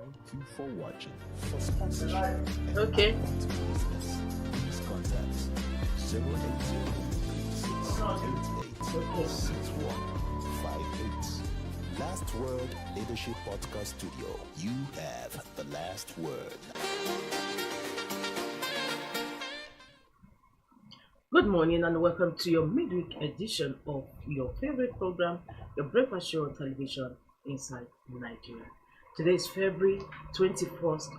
Thank you for watching. For sponsorship and Okay. business, please contact 080-688-6158. Last Word Leadership Podcast Studio. You have the last word. Good morning and welcome to your midweek edition of your favorite program, your breakfast show on television, Inside Nigeria. Today is February 21st,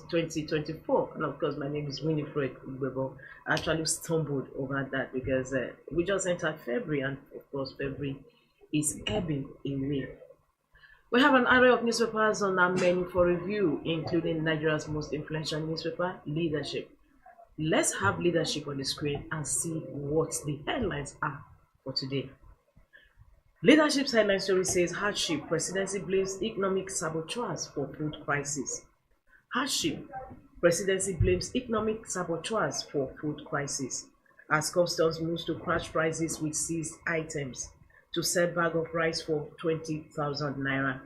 2024, and of course my name is Winifred Ugbebo. I actually stumbled over that because we just entered February, and of course February is ebbing away. We have an array of newspapers on our menu for review, including Nigeria's most influential newspaper, Leadership. Let's have Leadership on the screen and see what the headlines are for today. Leadership's headline story says, hardship, presidency blames economic sabotage for food crisis. Hardship, presidency blames economic sabotage for food crisis. As customs moves to crash prices with seized items. To sell bag of rice for 20,000 naira.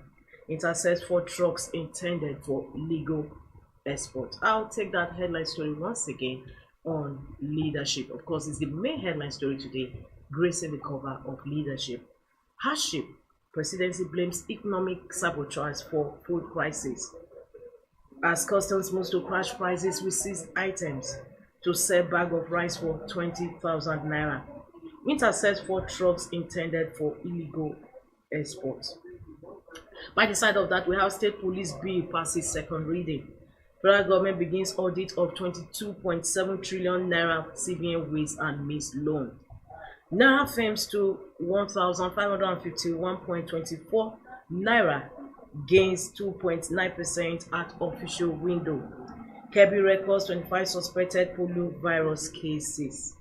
Intercepts 4 trucks intended for illegal export. I'll take that headline story once again on Leadership. Of course, it's the main headline story today, gracing the cover of Leadership. Hardship, presidency blames economic sabotage for food crisis. As customs moves to crash prices with seized items. To sell bag of rice for 20,000 naira. Intercepts 4 trucks intended for illegal export. By the side of that, we have State Police Bill passes second reading. Federal government begins audit of 22.7 trillion naira CBN waste and missed loan. Naira firms to 1,551.24 naira, gains 2.9% at official window. Kebbi records 25 suspected polio virus cases.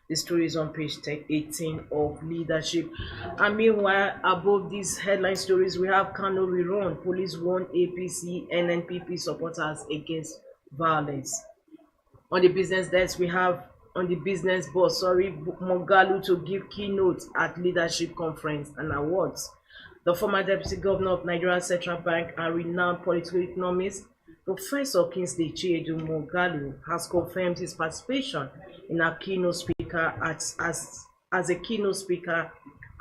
The story is on page 18 of Leadership. And meanwhile, above these headline stories, we have Kano rerun. Police warn APC, NNPP supporters against violence. On the business desk, we have on the business boss, Moghalu to give keynote at Leadership Conference and Awards. The former Deputy Governor of Nigeria Central Bank and renowned political economist, Professor Kingsley Chiedu Moghalu, has confirmed his participation in a keynote speaker as a keynote speaker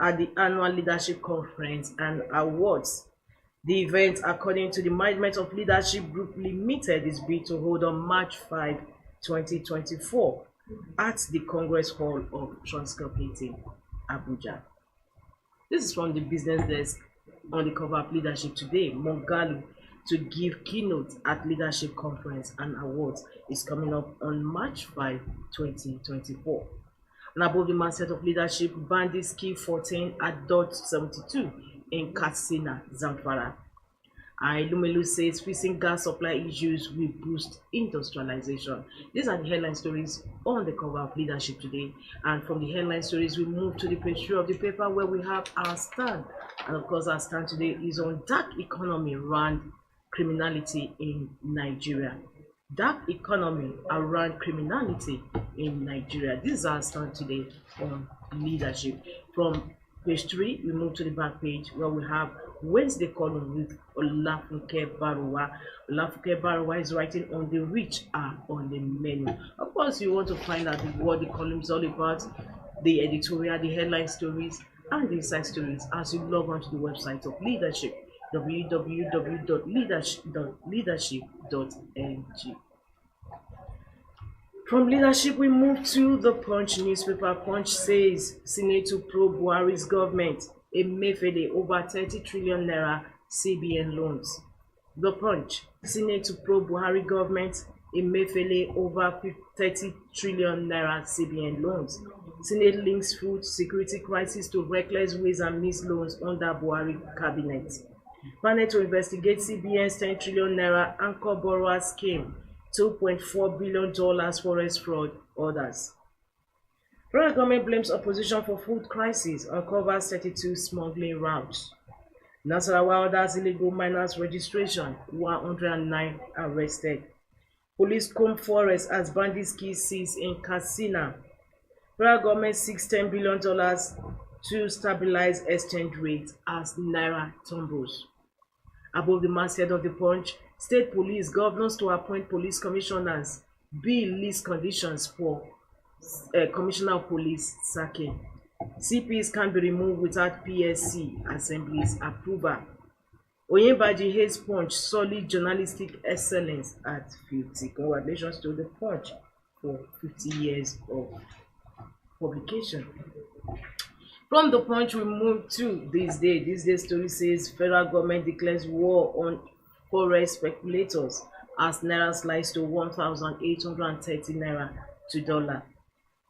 at the annual Leadership Conference and Awards. The event, according to the management of Leadership Group Limited, is being to hold on March 5, 2024 at the Congress Hall of Transcorp Hilton, Abuja. This is from the business desk on the cover of Leadership today. Moghalu to give keynote at Leadership Conference and Awards is coming up on March 5, 2024. And above the mindset of Leadership, bandits kill 14 at Dot 72 in Katsina, Zamfara. Lumelu says facing gas supply issues will boost industrialization. These are the headline stories on the cover of Leadership today. And from the headline stories, we move to the page 3 of the paper where we have our stand. And of course, our stand today is on dark economy around criminality in Nigeria. Dark economy around criminality in Nigeria. This is our stand today on Leadership. From page 3, we move to the back page where we have Wednesday column with Olafunke Baruwa. Olafunke Baruwa is writing on the rich are on the menu. Of course, you want to find out what the column is all about, the editorial, the headline stories, and the inside stories as you log on to the website of Leadership, www.leadership.ng. From Leadership, we move to the Punch newspaper. Punch says, Senate to probe Buhari's government. Emefiele over 30 trillion naira CBN loans. The Punch, Senate to probe Buhari government. Emefiele over 30 trillion naira CBN loans. Senate links food security crisis to reckless ways and missed loans under Buhari cabinet. Panel to investigate CBN's 10 trillion naira anchor borrower scheme. $2.4 billion forest fraud orders. Federal government blames opposition for food crisis, uncovers 32 smuggling routes. Nasarawa orders illegal miners registration, 109 arrested. Police comb forest as bandits kill seized in Katsina. Federal government seeks $10 billion to stabilize exchange rates as Naira tumbles. Above the masthead of the Punch, state police governors to appoint police commissioners, bill list conditions for commissioner of police sacking. CPs can be removed without PSC Assembly's approval. Oyembaji hails Punch solid journalistic excellence at 50. Congratulations to the Punch for 50 years of publication. From the Punch, we move to THISDAY. THISDAY story says federal government declares war on forex speculators as Naira slides to 1,830 Naira to dollar.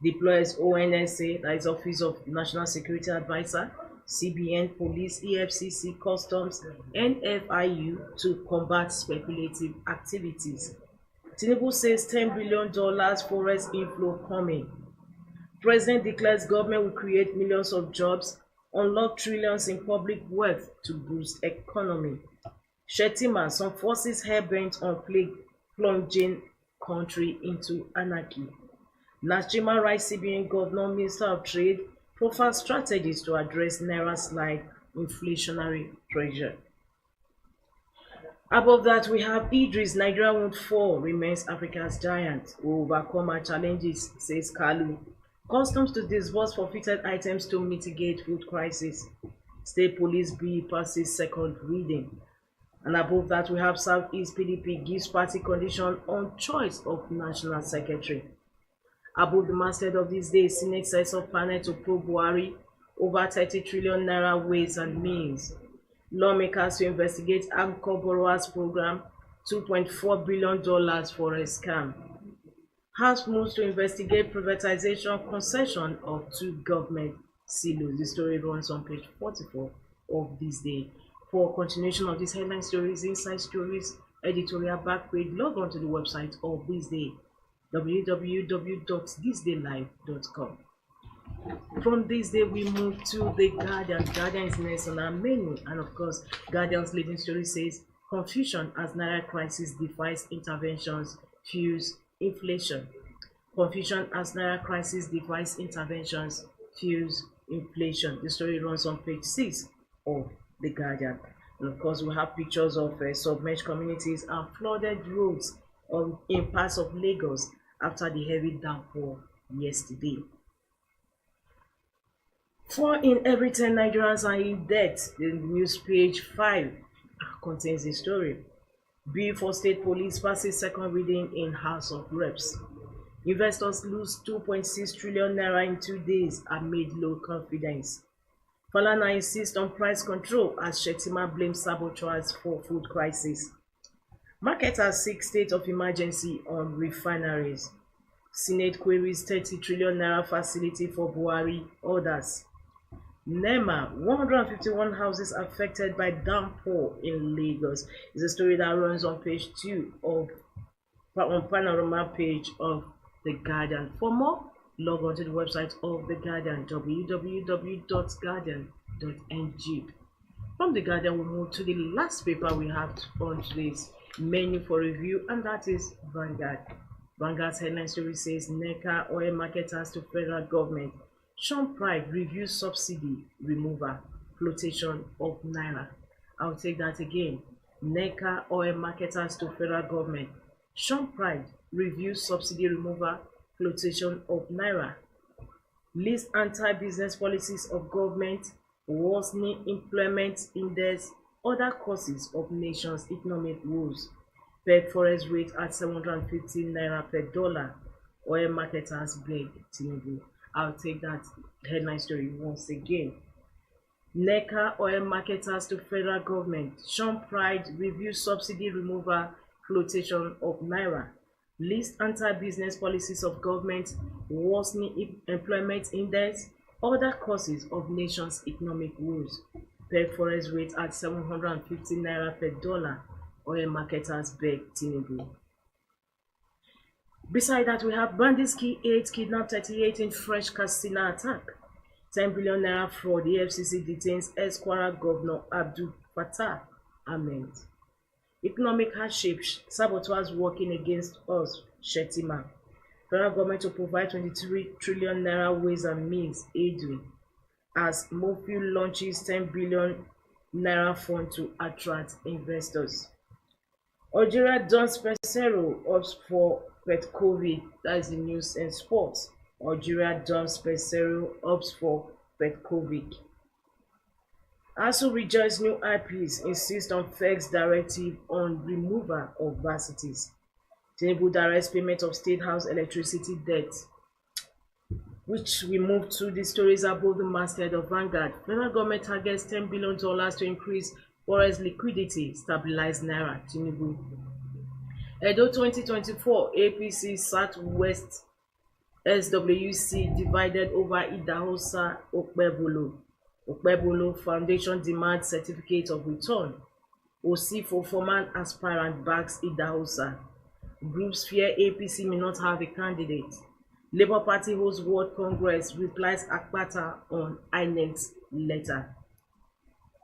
Deploys ONSA, that is Office of National Security Advisor, CBN, Police, EFCC, Customs, and FIU to combat speculative activities. Tinubu says $10 billion forex inflow coming. President declares government will create millions of jobs, unlock trillions in public wealth to boost economy. Shettima, some forces hell-bent on plunging country into anarchy. Najima writes CBN Governor, Minister of Trade, profiles strategies to address Naira slide inflationary pressure. Above that, we have Idris, Nigeria won't fall, remains Africa's giant. We will overcome our challenges, says Kalu. Customs to disburse forfeited items to mitigate food crisis. State Police bill passes second reading. And above that, we have Southeast PDP gives party condition on choice of National Secretary. Above the masthead of this day, Senate sets up panel to probe Buhari over 30 trillion Naira ways and means. Lawmakers to investigate Anchor Borrowers Program, $2.4 billion for a scam. House moves to investigate privatization concession of two government silos. The story runs on page 44 of THISDAY. For continuation of these headline stories, inside stories, editorial back page, log on to the website of THISDAY, www.thisdaylive.com. From THISDAY, we move to the Guardian. Guardian is next on our menu, and of course, Guardian's leading story says confusion as Naira crisis defies interventions, fuels inflation. Confusion as Naira crisis defies interventions, fuels inflation. The story runs on page 6 of the Guardian. And of course, we have pictures of submerged communities and flooded roads in parts of Lagos after the heavy downpour yesterday. 4 in every 10 Nigerians are in debt. The news page 5 contains the story. Bill for state police passes second reading in House of Reps. Investors lose 2.6 trillion Naira in 2 days amid low confidence. Falana insists on price control as Shettima blames saboteurs for food crisis. Marketers seek state of emergency on refineries. Senate queries 30 trillion Naira facility for Buhari orders. NEMA, 151 houses affected by downpour in Lagos is a story that runs on page 2 of panorama page of The Guardian. For more, log on to the website of The Guardian, www.guardian.ng. From The Guardian, we move to the last paper we have on today's menu for review, and that is Vanguard. Vanguard's headline story says NECA oil marketers to federal government. Sean Pride reviews subsidy removal, flotation of Naira. I'll take that again. NECA oil marketers to federal government. Sean Pride reviews subsidy removal, flotation of Naira. List anti-business policies of government, worsening employment index, other causes of nation's economic woes. Peg forest rate at 750 Naira per dollar. Oil marketers beg Tinubu. I'll take that headline story once again. NECA oil marketers to federal government. Sean Pride reviews subsidy removal, flotation of Naira. List anti-business policies of government, worsening employment index, other causes of nation's economic woes. Peg forest rate at 750 Naira per dollar. Oil marketers beg Tinubu. Beside that, we have bandits kill 8, kidnap 38 in fresh Katsina attack. 10 billion Naira fraud. The FCC detains ex-Kwara Governor Abdul Fattah Ahmed. Economic hardship. Saboteurs working against us. Shettima. Federal government to provide 23 trillion Naira ways and means aid. as Mofi launches 10 billion naira fund to attract investors. Algeria Dons Pesero opts for pet COVID. That is the news and sports. Algeria Dons Pesero opts for pet COVID. ASU rejects new IPs, insist on FEC's directive on removal of varsities. Tinubu directs payment of State House electricity debt. Which we move to the stories above the masthead of Vanguard. Federal government targets $10 billion to increase forex liquidity, stabilize Naira, Tinubu. Edo 2024, APC Southwest SWC divided over Idahosa Okpebolo. Okpebolo Foundation demands certificate of return. OC for former aspirant backs Idahosa. Groups fear APC may not have a candidate. Labour Party holds World Congress, replies Akpata on INEC's letter.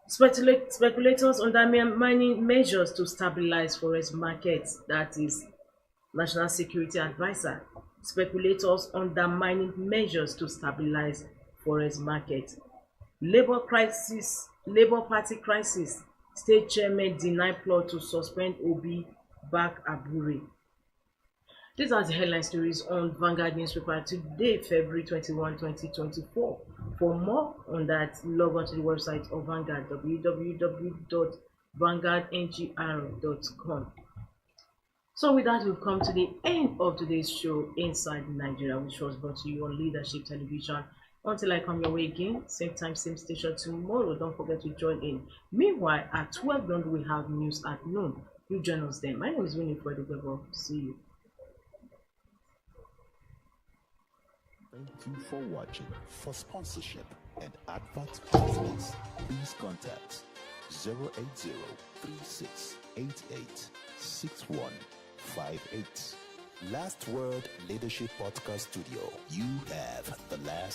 Speculators undermining measures to stabilize forex markets, that is National Security Advisor. Speculators undermining measures to stabilize forex market. Labour Party crisis. State chairman deny plot to suspend Obi, back Abure. These are the headline stories on Vanguard newspaper today, February 21, 2024. For more on that, log on to the website of Vanguard, www.vanguardngr.com. So with that, we've come to the end of today's show, Inside Nigeria, which was brought to you on Leadership Television. Until I come your way again, same time, same station tomorrow, don't forget to join in. Meanwhile, at 12 noon, we have news at noon. You join us then. My name is Winnie Fredegebo. See you. Thank you for watching. For sponsorship and advert placements, please contact 080-3688-6158. Last Word Leadership Podcast Studio. You have the last